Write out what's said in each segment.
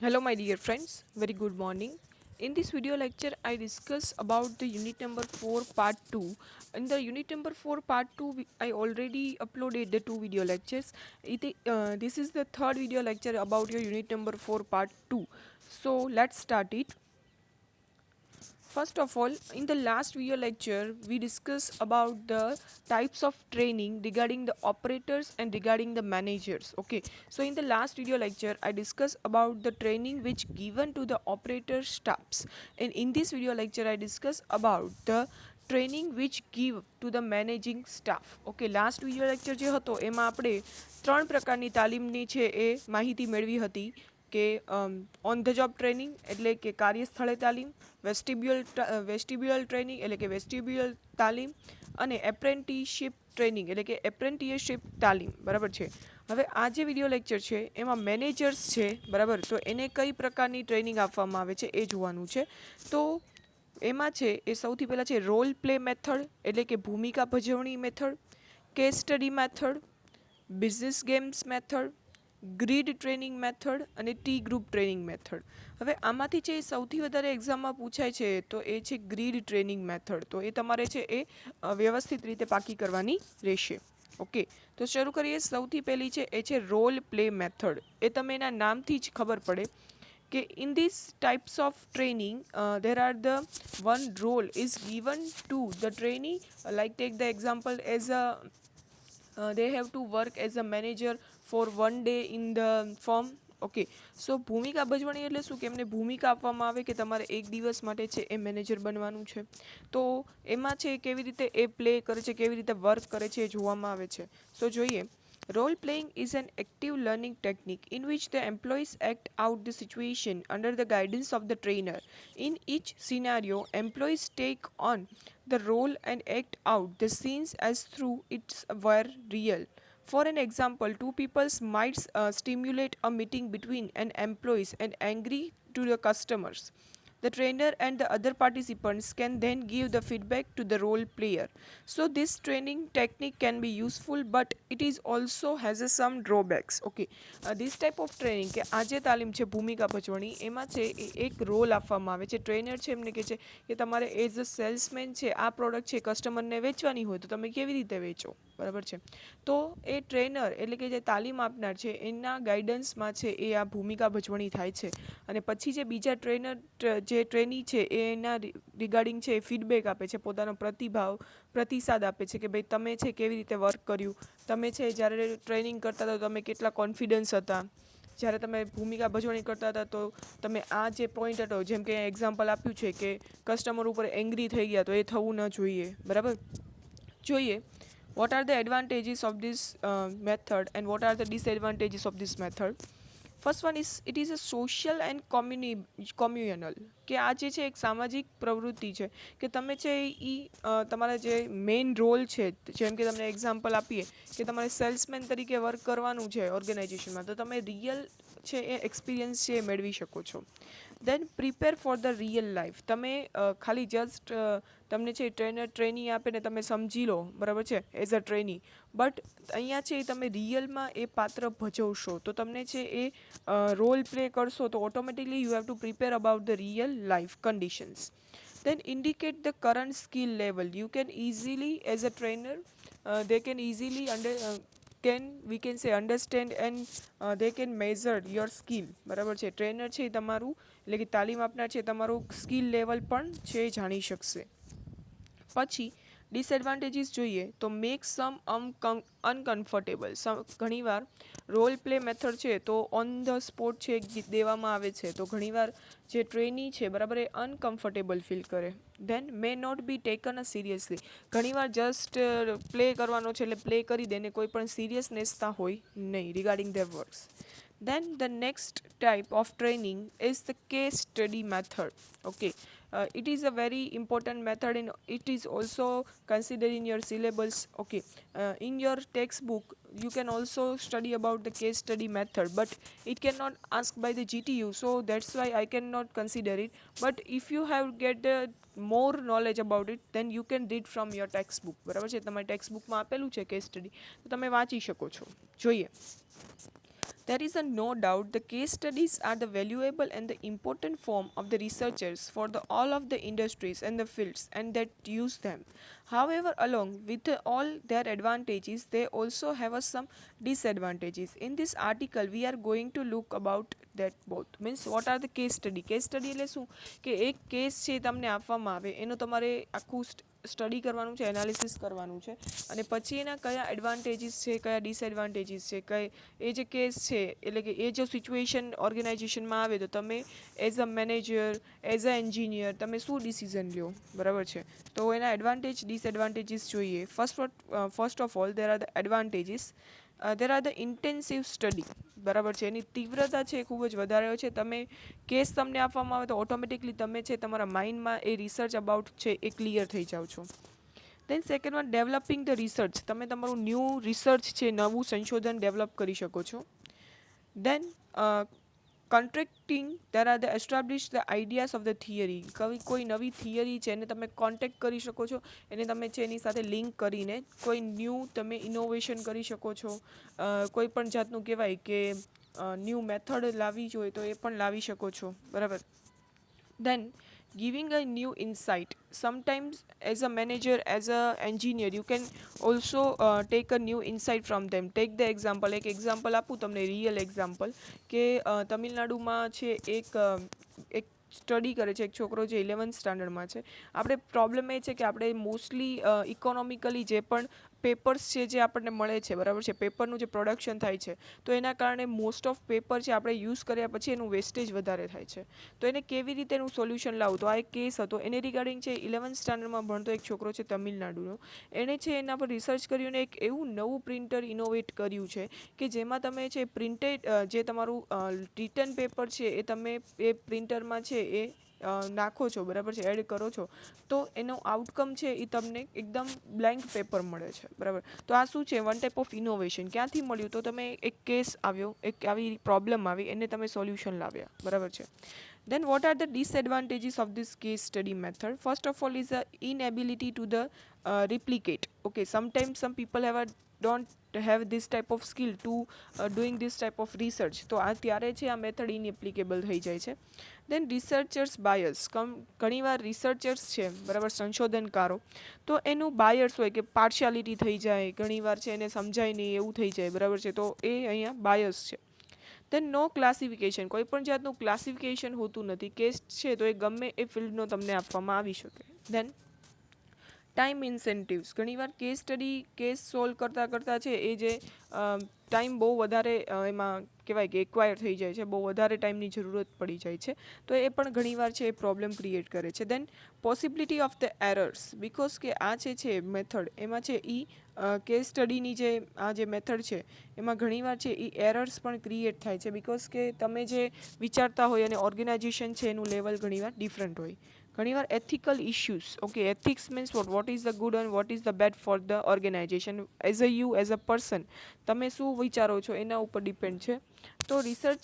Hello my dear friends, very good morning. In this video lecture I discuss about the unit number 4 part 2. In the unit number 4 part 2 I already uploaded the two video lectures. This is the third video lecture about your unit number 4 part 2. So let's start it. First of all, in the last video lecture, we discussed about the types of training regarding the operators and regarding the managers. Okay, so in the last video lecture, I discussed about the training which given to the operator staffs, and in this video lecture, I discuss about the training which give to the managing staff. Okay, last video lecture જે હતો એમાં આપણે ત્રણ પ્રકારની તાલીમની છે એ માહિતી મેળવી હતી કે ઓન ધ જોબ ટ્રેનિંગ એટલે કે કાર્યસ્થળે તાલીમ, વેસ્ટિબ્યુઅલ ટ્રેનિંગ એટલે કે વેસ્ટિબ્યુઅલ તાલીમ અને એપ્રેન્ટિસશીપ ટ્રેનિંગ એટલે કે એપ્રેન્ટિસશીપ તાલીમ. બરાબર છે. હવે આ જે વિડીયો લેક્ચર છે એમાં મેનેજર્સ છે, બરાબર, તો એને કઈ પ્રકારની ટ્રેનિંગ આપવામાં આવે છે એ જોવાનું છે. તો એમાં છે એ સૌથી પહેલાં છે રોલ પ્લે મેથડ એટલે કે ભૂમિકા ભજવણી method, case study method, business games method, grid training method અને ટી ગ્રુપ ટ્રેનિંગ મેથડ. હવે આમાંથી છે એ સૌથી વધારે એક્ઝામમાં પૂછાય છે તો એ છે ગ્રીડ ટ્રેનિંગ મેથડ. તો એ તમારે છે એ વ્યવસ્થિત રીતે પાકી કરવાની રહેશે. ઓકે, તો શરૂ કરીએ. સૌથી પહેલી છે એ છે રોલ પ્લે મેથડ. એ તમે એના નામથી જ ખબર પડે કે in these types of training there are the one role is given to the trainee, like take the example as a they have to work as a manager for one day in the firm. Okay, so ભૂમિકા ભજવણી એટલે શું કે એમને ભૂમિકા આપવામાં આવે કે તમારે એક દિવસ માટે છે એ મેનેજર બનવાનું છે. તો એમાં છે કેવી રીતે એ પ્લે કરે છે, કેવી રીતે વર્ક કરે છે એ જોવામાં આવે છે. તો જોઈએ. Role playing is an active learning technique in which the employees act out the situation under the guidance of the trainer. In each scenario, employees take on the role and act out the scenes as though it were real. For an example, two peoples might stimulate a meeting between an employees and angry to the customers. The trainer and the other participants can then give the feedback to the role player. So this training technique can be useful, but it is also has some drawbacks. Okay, this type of training કે આજે તાલીમ છે ભૂમિકા ભજવણી એમાં છે એક role આપવામાં આવે છે. ટ્રેનર છે એમને કહે છે કે તમારે એઝ અ સેલ્સમેન છે આ પ્રોડક્ટ છે કસ્ટમરને વેચવાની હોય તો તમે કેવી રીતે વેચો, બરાબર છે. તો એ ટ્રેનર એટલે કે જે તાલીમ આપનાર છે એના ગાઈડન્સમાં છે એ આ ભૂમિકા ભજવણી થાય છે. અને પછી જે બીજા ટ્રેનર જે ટ્રેની છે એના રિગાર્ડિંગ છે એ ફીડબેક આપે છે, પોતાનો પ્રતિસાદ આપે છે કે ભાઈ તમે છે કેવી રીતે વર્ક કર્યું, તમે છે જ્યારે ટ્રેનિંગ કરતા હતા તમે કેટલા કોન્ફિડન્સ હતા, જ્યારે તમે ભૂમિકા ભજવણી કરતા હતા તો તમે આ જે પોઈન્ટ હતો જેમ કે એક્ઝામ્પલ આપ્યું છે કે કસ્ટમર ઉપર એંગ્રી થઈ ગયા તો એ થવું ન જોઈએ, બરાબર. જોઈએ what are the advantages of this method and what are the disadvantages of this method. First one is it is a social and communal કે આ જે છે એક સામાજિક પ્રવૃત્તિ છે કે તમે છે એ તમારા જે મેઇન રોલ છે, જેમ કે તમને એક્ઝામ્પલ આપીએ કે તમારે સેલ્સમેન તરીકે વર્ક કરવાનું છે ઓર્ગેનાઇઝેશનમાં તો તમે રિયલ છે એ એક્સપિરિયન્સ છે એ મેળવી શકો છો. Then prepare for the real life. તમે ખાલી જસ્ટ તમને છે ટ્રેનર ટ્રેનિંગ આપે ને તમે સમજી લો, બરાબર છે, એઝ અ ટ્રેની, બટ અહીંયા છે તમે રિયલમાં એ પાત્ર ભજવશો તો તમને છે એ રોલ પ્લે કરશો તો automatically you have to prepare about the real life conditions. Then indicate the current skill level. You can easily, as a trainer, they can easily we can say understand and they can measure your skill. બરાબર છે. Trainer છે તમારું એટલે કે તાલીમ આપનાર છે તમારું સ્કિલ લેવલ પણ છે જાણી શકશે. પછી ડિસએડવાન્ટેજીસ જોઈએ તો મેક સમ અનકમ્ફર્ટેબલ. ઘણીવાર રોલ પ્લે મેથડ છે તો ઓન ધ સ્પોટ છે દેવામાં આવે છે તો ઘણીવાર જે ટ્રેની છે બરાબર એ અનકમ્ફર્ટેબલ ફીલ કરે. Then may not be taken a seriously. ઘણીવાર જસ્ટ પ્લે કરવાનો છે એટલે પ્લે કરી દે ને કોઈ પણ સિરિયસનેસતા હોય નહીં regarding there works. Then the next type of training is the case study method. Okay, it is a very important method and it is also considered in your syllabus. Okay, in your textbook you can also study about the case study method, but it cannot asked by the GTU, so that's why I cannot consider it. But if you have get more knowledge about it then you can read from your textbook. બરાબર છે, તમારી ટેક્સ્ટબુકમાં આપેલું છે case study તો તમે વાંચી શકો છો. જોઈએ There is a no doubt the case studies are the valuable and the important form of the researchers for the all of the industries and the fields and that use them. However, along with all their advantages, they also have some disadvantages. In this article, we are going to look about that both. Means what are the case study? Case study એટલે શું કે એક case છે તમને આપવામાં આવે એનો તમારે આખું સ્ટડી કરવાનું છે, એનાલિસિસ કરવાનું છે અને પછી એના કયા એડવાન્ટેજીસ છે, કયા ડિસએડવાન્ટેજીસ છે, કઈ એ જે કેસ છે એટલે કે એ જો સિચ્યુએશન ઓર્ગેનાઇઝેશનમાં આવે તો તમે as a manager, as a engineer તમે શું ડિસિઝન લ્યો, બરાબર છે. તો એના એડવાન્ટેજ ડિસએડવાન્ટેજીસ જોઈએ. First of all there are the advantages. There are the intensive study, બરાબર છે. એની તીવ્રતા છે એ ખૂબ જ વધારે હોય છે. તમે કેસ તમને આપવામાં આવે તો ઓટોમેટિકલી તમે છે તમારા માઇન્ડમાં એ રિસર્ચ અબાઉટ છે એ ક્લિયર થઈ જાઓ છો. Then second one developing the research. તમે તમારું ન્યૂ રિસર્ચ છે, નવું સંશોધન ડેવલપ કરી શકો છો. Then contracting, there are the establish the ideas of the theory. કોઈ નવી થિયરી છે એને તમે કોન્ટેક્ટ કરી શકો છો, એને તમે છે એની સાથે લિંક કરીને કોઈ ન્યૂ તમે ઇનોવેશન કરી શકો છો. કોઈ પણ જાતનું કહેવાય કે ન્યૂ મેથડ લાવવી જોઈએ તો એ પણ લાવી શકો છો, બરાબર. Then giving a new insight. Sometimes as a manager, as a engineer, you can also take a new insight from them. Take the example, એક એક્ઝામ્પલ આપું તમને, રિયલ એક્ઝામ્પલ કે તમિલનાડુમાં છે એક સ્ટડી કરે છે એક છોકરો જે 11th સ્ટાન્ડર્ડમાં છે. આપણે પ્રોબ્લેમ એ છે કે આપણે મોસ્ટલી ઇકોનોમિકલી જે પણ પેપર્સ છે જે આપણને મળે છે, બરાબર છે, પેપરનું જે પ્રોડક્શન થાય છે તો એના કારણે મોસ્ટ ઓફ પેપર છે આપણે યુઝ કર્યા પછી એનું વેસ્ટેજ વધારે થાય છે. તો એને કેવી રીતે એનું સોલ્યુશન લાવવું, તો આ એક કેસ હતો. એને રિગાર્ડિંગ છે 11th સ્ટાન્ડર્ડમાં ભણતો એક છોકરો છે તમિલનાડુનો, એણે છે એના પર રિસર્ચ કર્યું અને એક એવું નવું પ્રિન્ટર ઇનોવેટ કર્યું છે કે જેમાં તમે છે પ્રિન્ટેડ જે તમારું રિટર્ન પેપર છે એ તમે એ પ્રિન્ટરમાં છે એ નાખો છો, બરાબર છે, એડ કરો છો તો એનો આઉટકમ છે એ તમને એકદમ બ્લેન્ક પેપર મળે છે, બરાબર. તો આ શું છે, વન ટાઈપ ઓફ ઇનોવેશન. ક્યાંથી મળ્યું, તો તમે એક કેસ આવ્યો, એક આવી પ્રોબ્લેમ આવી, એને તમે સોલ્યુશન લાવ્યા, બરાબર છે. Then what are the disadvantages of this case study method? First of all is the inability to the replicate. Okay, sometimes some people don't have this type of skill to doing this type of research. તો આ ત્યારે છે આ method ઇનએપ્લિકેબલ થઈ જાય છે. દેન researchers bias. ઘણીવાર researchers છે, બરાબર, સંશોધનકારો, તો એનું બાયર્સ હોય કે પાર્શિયાલિટી થઈ જાય, ઘણીવાર છે એને સમજાય નહીં એવું થઈ જાય, બરાબર છે, તો એ અહીંયા બાયસ છે. દેન નો ક્લાસિફિકેશન. કોઈ પણ જાતનું ક્લાસિફિકેશન હોતું નથી. કેસ છે તો એ ગમે એ ફિલ્ડનો તમને આપવામાં આવી શકે. દેન ટાઈમ ઇન્સેન્ટિવ્સ. ઘણીવાર કેસ સ્ટડી, કેસ સોલ્વ કરતાં કરતાં છે એ જે ટાઈમ બહુ વધારે એમાં કહેવાય કે એક્વાયર થઈ જાય છે, બહુ વધારે ટાઈમની જરૂરત પડી જાય છે, તો એ પણ ઘણીવાર છે એ પ્રોબ્લેમ ક્રિએટ કરે છે. Then possibility of the errors. Because કે આ છે મેથડ, એમાં છે એ કેસ સ્ટડીની જે આ જે મેથડ છે એમાં ઘણીવાર છે એ એરર્સ પણ ક્રિએટ થાય છે. બિકોઝ કે તમે જે વિચારતા હોય અને ઓર્ગેનાઇઝેશન છે એનું લેવલ ઘણીવાર ડિફરન્ટ હોય. ઘણીવાર ethical issues. Okay, ethics means what is the good and what is the bad for the organisation. As a you, as a person, તમે શું વિચારો છો એના ઉપર ડિપેન્ડ છે. તો રિસર્ચ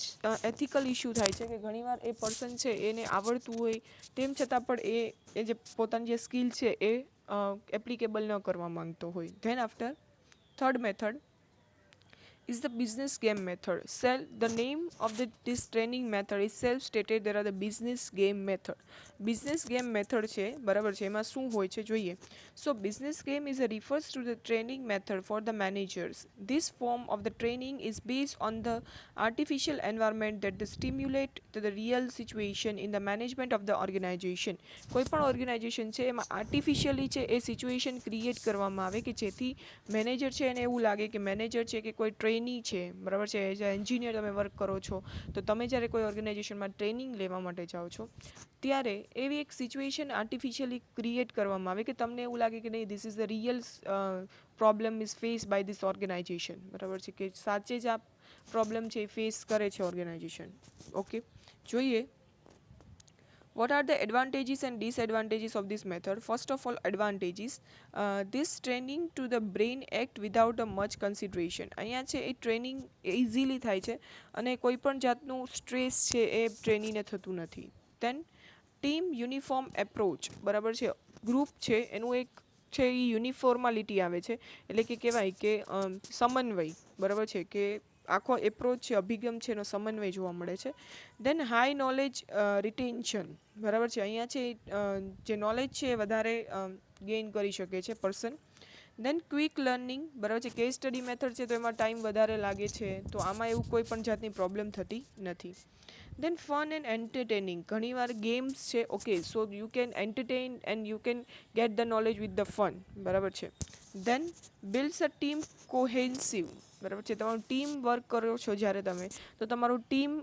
એથિકલ ઇશ્યુ થાય છે કે ઘણીવાર એ પર્સન છે એને આવડતું હોય તેમ છતાં પણ એ જે પોતાની જે સ્કિલ છે એ એપ્લિકેબલ ન કરવા માંગતો હોય. Than after third method is the business game method. The name of this training method is self-stated. There are the business game method. Business game method છે, બરાબર છે, એમાં શું હોય છે જોઈએ. So business game is a refers to the training method for the managers. This form of the training is based on the artificial environment that the stimulate to the real situation in the management of the organization. કોઈ પણ organisation છે એમાં artificially છે એ situation create કરવામાં આવે કે જેથી manager છે એને એવું લાગે કે મેનેજર છે કે કોઈ ટ્રેની છે, બરાબર છે, એઝ અ એન્જિનિયર તમે વર્ક કરો છો તો તમે જ્યારે કોઈ ઓર્ગેનાઇઝેશનમાં ટ્રેનિંગ લેવા માટે જાઓ છો ત્યારે એવી એક સિચ્યુએશન આર્ટિફિશિયલી ક્રિએટ કરવામાં આવે કે તમને એવું લાગે કે નહીં, this is the real problem is face by this organisation, બરાબર છે, કે સાચે જ આ પ્રોબ્લેમ છે એ ફેસ કરે છે ઓર્ગેનાઇઝેશન. ઓકે, જોઈએ what are the advantages and disadvantages of this method. First of all, advantages. This training to the brain act without a much consideration. અહીંયા છે એ ટ્રેનિંગ ઇઝીલી થાય છે અને કોઈ પણ જાતનું સ્ટ્રેસ છે એ ટ્રેનીને થતું નથી. દેન ટીમ યુનિફોર્મ એપ્રોચ, બરાબર છે, ગ્રુપ છે એનું એક છે એ યુનિફોર્માલિટી આવે છે, એટલે કે કહેવાય કે સમન્વય, બરાબર છે, કે આખો એપ્રોચ છે, અભિગમ છે, એનો સમન્વય જોવા મળે છે. દેન હાઈ નોલેજ રિટેન્શન, બરાબર છે. અહીંયા છે જે નોલેજ છે એ વધારે ગેઇન કરી શકે છે પર્સન. દેન ક્વિક લર્નિંગ, બરાબર છે. કેસ સ્ટડી મેથડ છે તો એમાં ટાઈમ વધારે લાગે છે, તો આમાં એવું કોઈ પણ જાતની પ્રોબ્લેમ થતી નથી. દેન ફન એન્ડ એન્ટરટેનિંગ, ઘણીવાર ગેમ્સ છે, okay, so you can entertain and you can get the knowledge with the fun, બરાબર છે. દેન બિલ્ડ્સ અ ટીમ કોહેન્સિવ, બરાબર છે. તમારું ટીમ વર્ક કરો છો જ્યારે તમે, તો તમારું ટીમ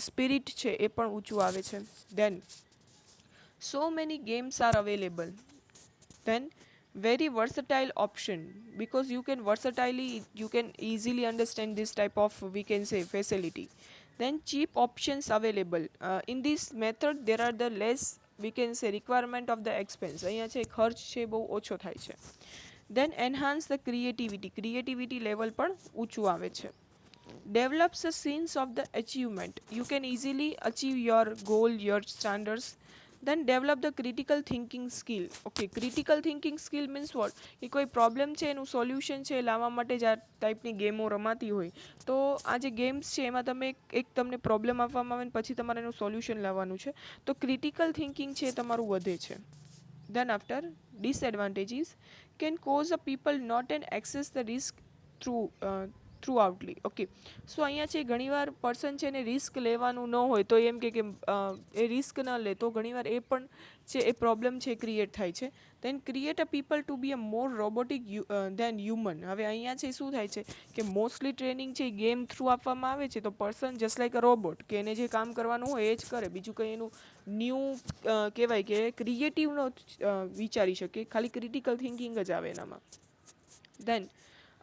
સ્પિરિટ છે એ પણ ઊંચું આવે છે. Then so many games are available, then very versatile option, because you can versatilely, you can easily understand this type of, we can say, facility. Then cheap options available, in this method there are the less, we can say, requirement of the expense, અહીંયા છે ખર્ચ છે બહુ ઓછો થાય છે. Then enhance the creativity level પણ ઊંચું આવે છે. Develops a sense of the achievement, you can easily achieve your goal, your standards. Then develop the critical thinking skill, okay, critical thinking skill means what, કે કોઈ problem છે એનું solution છે લાવવા માટે જ આ ટાઈપની ગેમો રમાતી હોય, તો આ જે ગેમ્સ છે એમાં તમે એક તમને પ્રોબ્લેમ આપવામાં આવે ને પછી તમારે એનું સોલ્યુશન લાવવાનું છે, તો ક્રિટિકલ થિંકિંગ છે એ તમારું વધે છે. Then after, disadvantages can cause a people not and access the risk through throughoutly, okay. So અહીંયા છે ઘણીવાર પર્સન છે ને રિસ્ક લેવાનું ન હોય તો એમ કે એ રિસ્ક ન લે તો ઘણીવાર એ પણ છે એ પ્રોબ્લેમ છે ક્રિએટ થાય છે. Then create a people to be a more robotic than human, હવે અહીંયા છે શું થાય છે કે મોસ્ટલી ટ્રેનિંગ છે ગેમ થ્રુ આપવામાં આવે છે, તો person just like a robot, કે એને જે કામ કરવાનું હોય એ જ કરે, બીજું કંઈ એનું ન્યૂ કહેવાય કે ક્રિએટિવ નો વિચારી શકે, ખાલી ક્રિટિકલ થિંકિંગ જ આવે એનામાં. દેન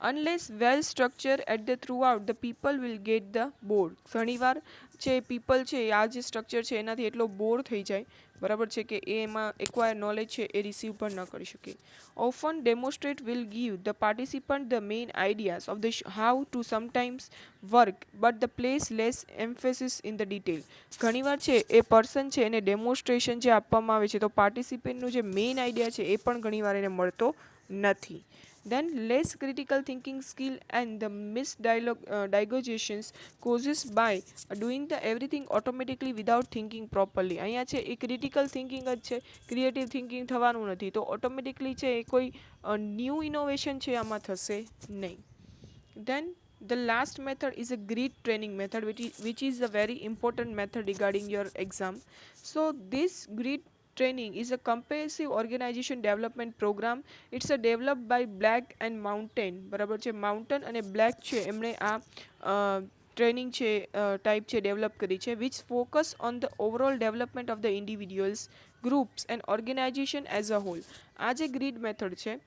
unless well structure at the throughout the people will get the bored, ઘણીવાર છે પીપલ છે આ જે સ્ટ્રક્ચર છે એનાથી એટલો બોર થઈ જાય, બરાબર છે, કે એ એમાં એક્વાયર નોલેજ છે એ રિસીવ પણ ન કરી શકે. Often demonstrate will give the participant the main ideas of the how to sometimes work but the place less emphasis in the detail, ઘણીવાર છે એ પર્સન છે એને ડેમોન્સ્ટ્રેશન જે આપવામાં આવે છે તો પાર્ટિસિપેન્ટનું જે મેઇન આઈડિયા છે એ પણ ઘણીવાર એને મળતો નથી. Then less critical thinking skill and the misdiagogations causes by doing the everything automatically without thinking properly, અહીંયા છે એ ક્રિટિકલ થિંકિંગ જ છે, ક્રિએટિવ થિંકિંગ થવાનું નથી, તો ઓટોમેટિકલી છે એ કોઈ ન્યૂ ઇનોવેશન છે આમાં થશે નહીં. Then the last method is a grid training method, which is a very important method regarding your exam. So this grid training is a comprehensive organization development program. It's a developed by Black and Mountain, બરાબર છે. માઉન્ટન અને black છે એમણે આ training છે type છે develop કરી છે, which focus on the overall development of the individuals, groups and organization as a whole. આ જે ગ્રીડ મેથડ છે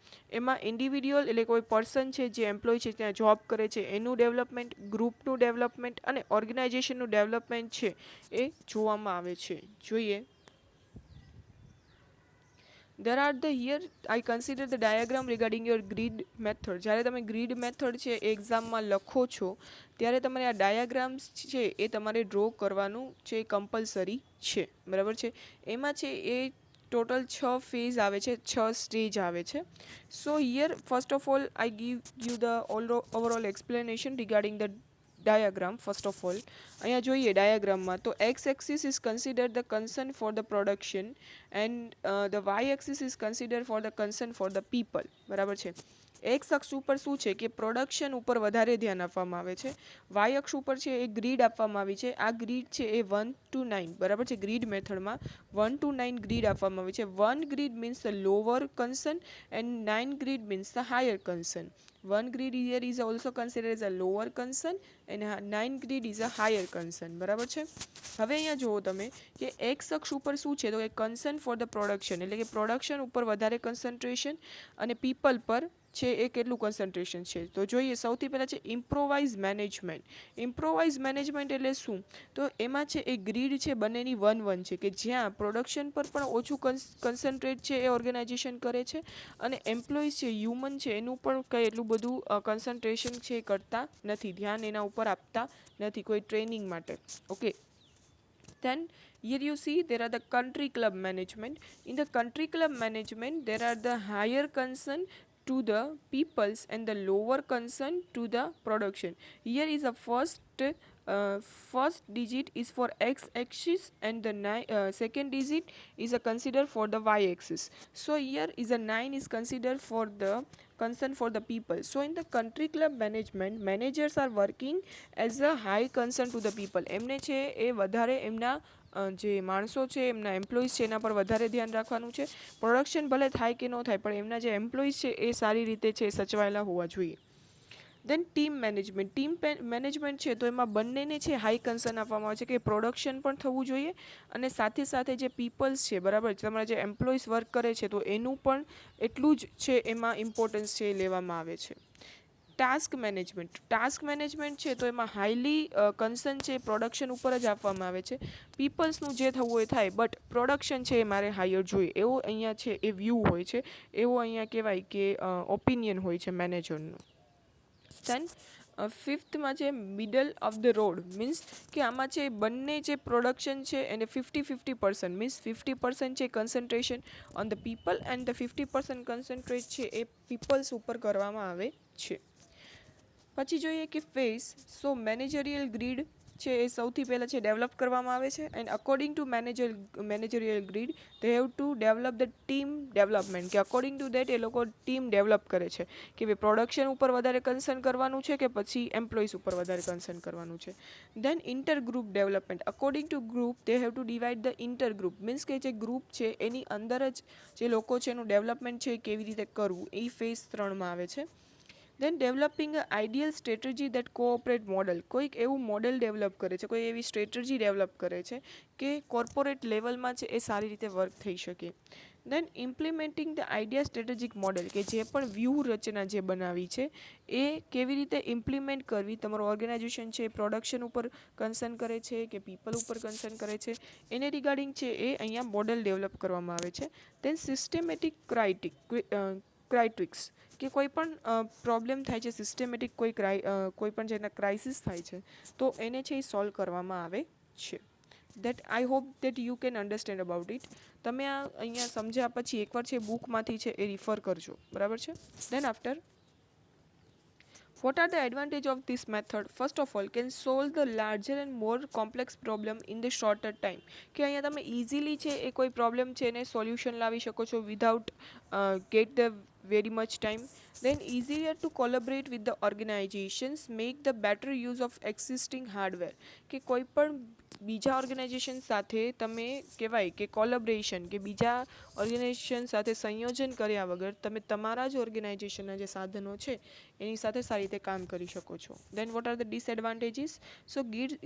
એમાં ઇન્ડિવિડ્યુઅલ એટલે કોઈ પર્સન છે જે એમ્પ્લોય છે ત્યાં જોબ કરે છે એનું ડેવલપમેન્ટ, ગ્રુપનું ડેવલપમેન્ટ અને ઓર્ગેનાઇઝેશનનું ડેવલપમેન્ટ છે એ જોવામાં આવે છે. જોઈએ, there are the here I consider the diagram regarding your grid method. જ્યારે તમે ગ્રીડ મેથડ છે એ એક્ઝામમાં લખો છો ત્યારે તમારે આ ડાયાગ્રામ્સ છે એ તમારે ડ્રો કરવાનું છે કમ્પલસરી છે, બરાબર છે. એમાં છે એ ટોટલ 6 ફેઝ આવે છે, 6 સ્ટેજ આવે છે. સો here first of all I give you the overall explanation regarding the diagram. First of all, અહીંયા જોઈએ ડાયાગ્રામમાં તો x axis is considered the concern for the production and the y axis is considered for the concern for the people, બરાબર છે. X અક્ષ ઉપર શું છે કે પ્રોડક્શન ઉપર વધારે ધ્યાન આપવામાં આવે છે, વાય અક્ષ ઉપર છે એ ગ્રીડ આપવામાં આવી છે, આ ગ્રીડ છે એ 1 to 9, બરાબર છે. ગ્રીડ મેથડમાં 1 to 9 ગ્રીડ આપવામાં આવી છે. 1 grid means the lower concern and 9 grid means the higher concern. 1 grid here is also considered as a lower concern and 9 grid is a higher concern, બરાબર છે. હવે અહીંયા જુઓ તમે કે એક્સ અક્ષ ઉપર શું છે તો કે કન્સર્ન ફોર ધ પ્રોડક્શન એટલે કે પ્રોડક્શન ઉપર વધારે કન્સન્ટ્રેશન અને પીપલ પર છે એ કેટલું કન્સન્ટ્રેશન છે. તો જોઈએ સૌથી પહેલાં છે ઇમ્પ્રોવાઇઝ મેનેજમેન્ટ. ઇમ્પ્રોવાઇઝ મેનેજમેન્ટ એટલે શું તો એમાં છે એ ગ્રીડ છે બંનેની 1-1 છે કે જ્યાં પ્રોડક્શન પર પણ ઓછું કન્સન્ટ્રેટ છે એ ઓર્ગેનાઇઝેશન કરે છે અને એમ્પ્લોઈઝ છે હ્યુમન છે એનું પણ કંઈ એટલું બધું કન્સન્ટ્રેશન છે કરતા નથી, ધ્યાન એના ઉપર આપતા નથી કોઈ ટ્રેનિંગ માટે, okay. Then here you see there are the country club management. In the country club management there are the higher concern to the peoples and the lower concern to the production. Here is the first digit is for x axis and the second digit is a consider for the y axis. So here is a 9 is considered for the concern for the people. So in the country club management, managers are working as a high concern to the people. એમને છે એ વધારે એમના જે માણસો છે એમના employees છે એના પર વધારે ધ્યાન રાખવાનું છે. પ્રોડક્શન ભલે થાય કે ન થાય પણ એમના જે એમ્પ્લોઈઝ છે એ સારી રીતે છે સચવાયેલા હોવા જોઈએ. દેન ટીમ મેનેજમેન્ટ. ટીમ મેનેજમેન્ટ છે તો એમાં બંનેને છે હાઈ કન્સર્ન આપવામાં આવે છે કે પ્રોડક્શન પણ થવું જોઈએ અને સાથે સાથે જે પીપલ્સ છે બરાબર તમારા જે એમ્પ્લોઈઝ વર્ક કરે છે તો એનું પણ એટલું જ છે એમાં ઇમ્પોર્ટન્સ છે એ લેવામાં આવે છે. ટાસ્ક મેનેજમેન્ટ છે તો એમાં હાઈલી કન્સર્ન છે પ્રોડક્શન ઉપર જ આપવામાં આવે છે. પીપલ્સનું જે થવું એ થાય બટ પ્રોડક્શન છે એ મારે હાયર જોઈએ એવો અહીંયા છે એ વ્યૂ હોય છે, એવો અહીંયા કહેવાય કે ઓપિનિયન હોય છે મેનેજરનો. દેન ફિફ્થમાં છે middle of the road means કે આમાં છે બંને જે પ્રોડક્શન છે એને 50-50% મીન્સ 50% છે concentration on the people and the 50% કન્સન્ટ્રેટ છે એ પીપલ્સ ઉપર કરવામાં આવે છે. પછી જોઈએ કે ફેસ. સો મેનેજરિયલ ગ્રીડ છે એ સૌથી પહેલાં છે ડેવલપ કરવામાં આવે છે and according to managerial grid they have to develop the team development કે અકોર્ડિંગ ટુ દેટ એ લોકો ટીમ ડેવલપ કરે છે કે ભાઈ પ્રોડક્શન ઉપર વધારે કન્સર્ન કરવાનું છે કે પછી એમ્પ્લોઈઝ ઉપર વધારે કન્સર્ન કરવાનું છે. Then inter group development. According to group they have to divide the inter group means કે જે ગ્રુપ છે એની અંદર જ જે લોકો છે એનું ડેવલપમેન્ટ છે એ કેવી રીતે કરવું એ ફેઝ 3માં આવે છે. Then developing a ideal strategy that cooperate model. કોઈક એવું મોડેલ ડેવલપ કરે છે, કોઈ એવી સ્ટ્રેટેજી ડેવલપ કરે છે કે કોર્પોરેટ લેવલમાં છે એ સારી રીતે વર્ક થઈ શકે. Then implementing the idea strategic model કે જે પણ વ્યૂહરચના જે બનાવી છે એ કેવી રીતે ઇમ્પ્લિમેન્ટ કરવી. તમારું ઓર્ગેનાઇઝેશન છે પ્રોડક્શન ઉપર કન્સર્ન કરે છે કે પીપલ ઉપર કન્સર્ન કરે છે એને રિગાર્ડિંગ છે એ અહીંયા મોડેલ ડેવલપ કરવામાં આવે છે. દેન સિસ્ટેમેટિક ક્રાઇટિક્સ કે કોઈ પણ પ્રોબ્લેમ થાય છે સિસ્ટેમેટિક કોઈ પણ જેના ક્રાઇસિસ થાય છે તો એને છે એ સોલ્વ કરવામાં આવે છે. That I hope that you can understand about it. તમે આ અહીંયા સમજ્યા પછી એકવાર છે બુકમાંથી છે એ રિફર કરજો બરાબર છે. Then after what are the advantage of this method? First of all, can solve the larger and more complex problem in the shorter time. કે અહીંયા તમે ઇઝીલી છે એ કોઈ પ્રોબ્લેમ છે એને સોલ્યુશન લાવી શકો છો without get the very much time. Then easier to collaborate with the organizations, make the better use of existing hardware. કે કોઈ પણ બીજા ઓર્ગેનાઇઝેશન સાથે તમે કહેવાય કે કોલેબોરેશન કે બીજા ઓર્ગેનાઇઝેશન સાથે સંયોજન કર્યા વગર તમે તમારા જ ઓર્ગેનાઇઝેશનના જે સાધનો છે એની સાથે સારી રીતે કામ કરી શકો છો. Then what are the disadvantages? So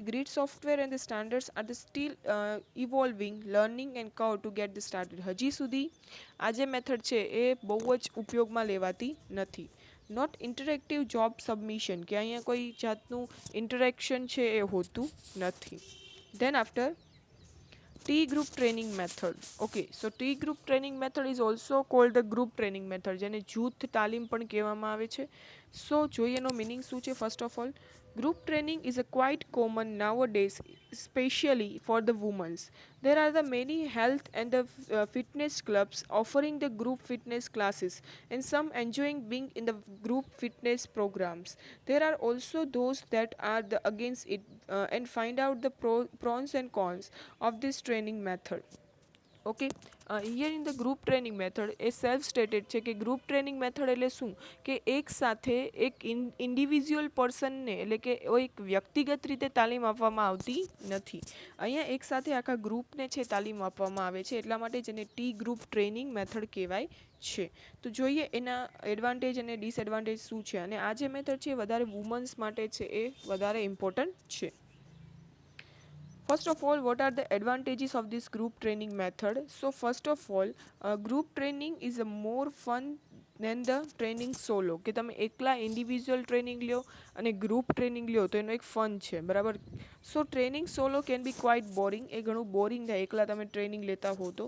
grid software and the standards are the still evolving learning and curve to get the started. હજી સુધી આ જે મેથડ છે એ બહુ જ ઉપયોગમાં લેવાતી નથી. નોટ ઇન્ટરેક્ટિવ જોબ સબમિશન કે અહીંયા કોઈ જાતનું ઇન્ટરેક્શન છે એ હોતું નથી. Then after T group training method. Okay, so T group training method is also called the group training method જેને જૂથ તાલીમ પણ કહેવામાં આવે છે. સો જોઈએ એનો મિનિંગ શું છે. First of all group training is a quite common nowadays especially for the women's. There are the many health and the fitness clubs offering the group fitness classes and some enjoying being in the group fitness programs. There are also those that are against it and find out the pros and cons of this training method. Okay here in the group training method A self stated છે કે group training method એટલે શું કે એક સાથે એક individual પર્સનને એટલે કે એક વ્યક્તિગત રીતે તાલીમ આપવામાં આવતી નથી. અહીંયા એક સાથે આખા ગ્રુપને છે તાલીમ આપવામાં આવે છે એટલા માટે જેને ટી ગ્રુપ ટ્રેનિંગ મેથડ કહેવાય છે. તો જોઈએ એના એડવાન્ટેજ અને ડિસએડવાન્ટેજ શું છે અને આ જે મેથડ છે વધારે વુમન્સ માટે છે એ વધારે ઇમ્પોર્ટન્ટ છે. First of all, what are the advantages of this group training method? So first of all, group training is a more fun than the training solo. કે તમે એકલા ઇન્ડિવિજ્યુઅલ ટ્રેનિંગ લ્યો અને ગ્રુપ ટ્રેનિંગ લ્યો તો એનો એક ફન છે બરાબર. So training solo can be quite boring. એ ઘણું બોરિંગ થાય એકલા તમે ટ્રેનિંગ લેતા હો તો.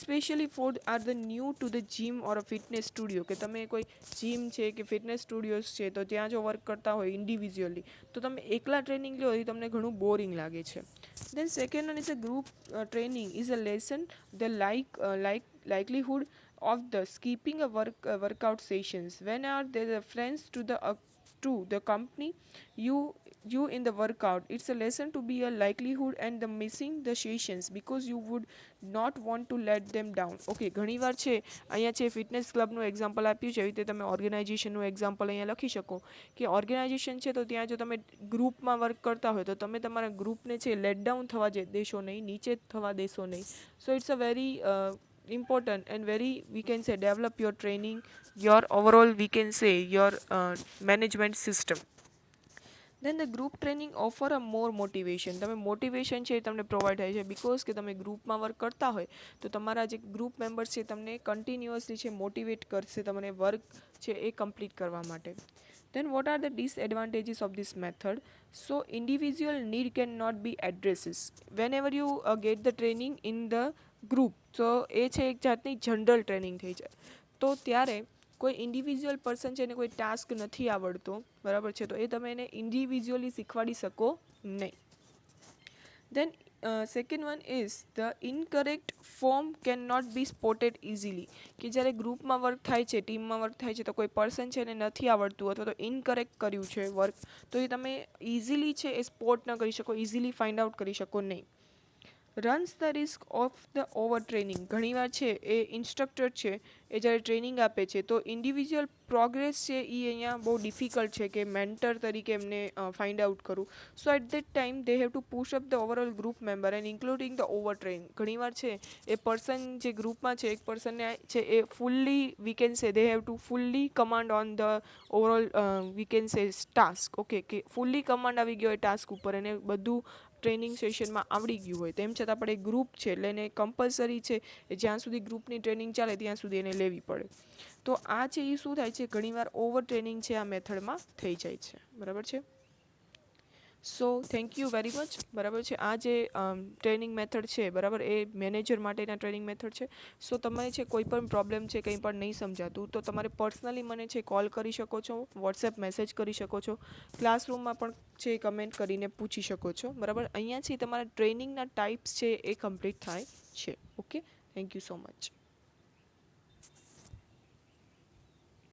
Specially for are the new to the gym or a fitness studio કે તમે કોઈ જીમ છે કે ફિટનેસ સ્ટુડિયોઝ છે તો ત્યાં જો વર્ક કરતા હોય ઇન્ડિવિજ્યુઅલી તો તમે એકલા ટ્રેનિંગ લ્યો એ તમને ઘણું બોરિંગ લાગે છે. Then second one is a group training is a lesson the likelihood of the skipping a workout sessions. When are they the friends to the company you in the workout? It's a lesson to be a likelihood and the missing the sessions because you would not want to let them down. Okay, ઘણીવાર છે અહીંયા છે fitness ક્લબનું example આપ્યું છે, એવી રીતે તમે ઓર્ગેનાઇઝેશનનું example અહીંયા લખી શકો કે ઓર્ગેનાઇઝેશન છે તો ત્યાં જો તમે ગ્રુપમાં વર્ક કરતા હોય તો તમે તમારા ગ્રુપને છે લેટ ડાઉન થવા દેશો નહીં, નીચે થવા દેશો નહીં. So it's a very important and very, we can say, develop your training, your overall, we can say, your management system. Then the group training offer a more motivation. તમે motivation છે એ તમને પ્રોવાઈડ થાય છે because કે તમે ગ્રુપમાં work કરતા હોય તો તમારા જે ગ્રુપ મેમ્બર્સ છે તમને કન્ટિન્યુઅસલી છે મોટિવેટ કરશે તમને વર્ક છે એ કમ્પ્લીટ કરવા માટે. Then what are the disadvantages of this method? So individual need cannot be addresses whenever you get the training in the group. So એ છે એક જાતની જનરલ ટ્રેનિંગ થઈ જાય તો ત્યારે કોઈ ઇન્ડિવિજ્યુઅલ પર્સન છે એને કોઈ ટાસ્ક નથી આવડતો, બરાબર છે, તો એ તમે એને ઇન્ડિવિજ્યુઅલી શીખવાડી શકો નહીં. Then second one is the incorrect form cannot be spotted easily. કે જ્યારે ગ્રુપમાં વર્ક થાય છે, ટીમમાં વર્ક થાય છે તો કોઈ પર્સન છે એને નથી આવડતું અથવા તો ઇનકરેક્ટ કર્યું છે વર્ક, તો એ તમે ઇઝીલી છે એ સ્પોટ ન કરી શકો, ઇઝીલી ફાઇન્ડ આઉટ કરી શકો નહીં. Runs the risk of the over training. ઘણીવાર છે એ ઇન્સ્ટ્રક્ટર છે એ જ્યારે ટ્રેનિંગ આપે છે તો ઇન્ડિવિજ્યુઅલ પ્રોગ્રેસ છે એ અહીંયા બહુ ડિફિકલ્ટ છે કે મેન્ટર તરીકે એમને ફાઇન્ડ આઉટ કરું. So at that time they have to push up the overall group member and including the over training. ઘણીવાર છે એ પર્સન જે ગ્રુપમાં છે એક પર્સનને છે એ fully, we can say, they have two fully command on the overall, we can say, task. Okay, કે fully command આવી ગયો એ ટાસ્ક ઉપર એને બધું ટ્રેનિંગ સેશનમાં આવડી ગયું હોય તેમ છતાં પણ એ ગ્રુપ છે એટલે એને કમ્પલસરી છે એ જ્યાં સુધી ગ્રુપની ટ્રેનિંગ ચાલે ત્યાં સુધી એને લેવી પડે. તો આ છે એ શું થાય છે, ઘણીવાર ઓવર ટ્રેનિંગ છે આ મેથડમાં થઈ જાય છે, બરાબર છે. So thank you very much, બરાબર છે. આ જે ટ્રેનિંગ મેથડ છે, બરાબર, એ મેનેજર માટેના ટ્રેનિંગ મેથડ છે. સો તમે છે કોઈ પણ પ્રોબ્લેમ છે, કંઈ પણ નહીં સમજાતું તો તમારે પર્સનલી મને છે કોલ કરી શકો છો, વોટ્સએપ મેસેજ કરી શકો છો, ક્લાસરૂમમાં પણ છે કમેન્ટ કરીને પૂછી શકો છો, બરાબર. અહીંયા છે તમારા ટ્રેનિંગના ટાઈપ્સ છે એ કમ્પ્લીટ થાય છે. Okay, thank you so much.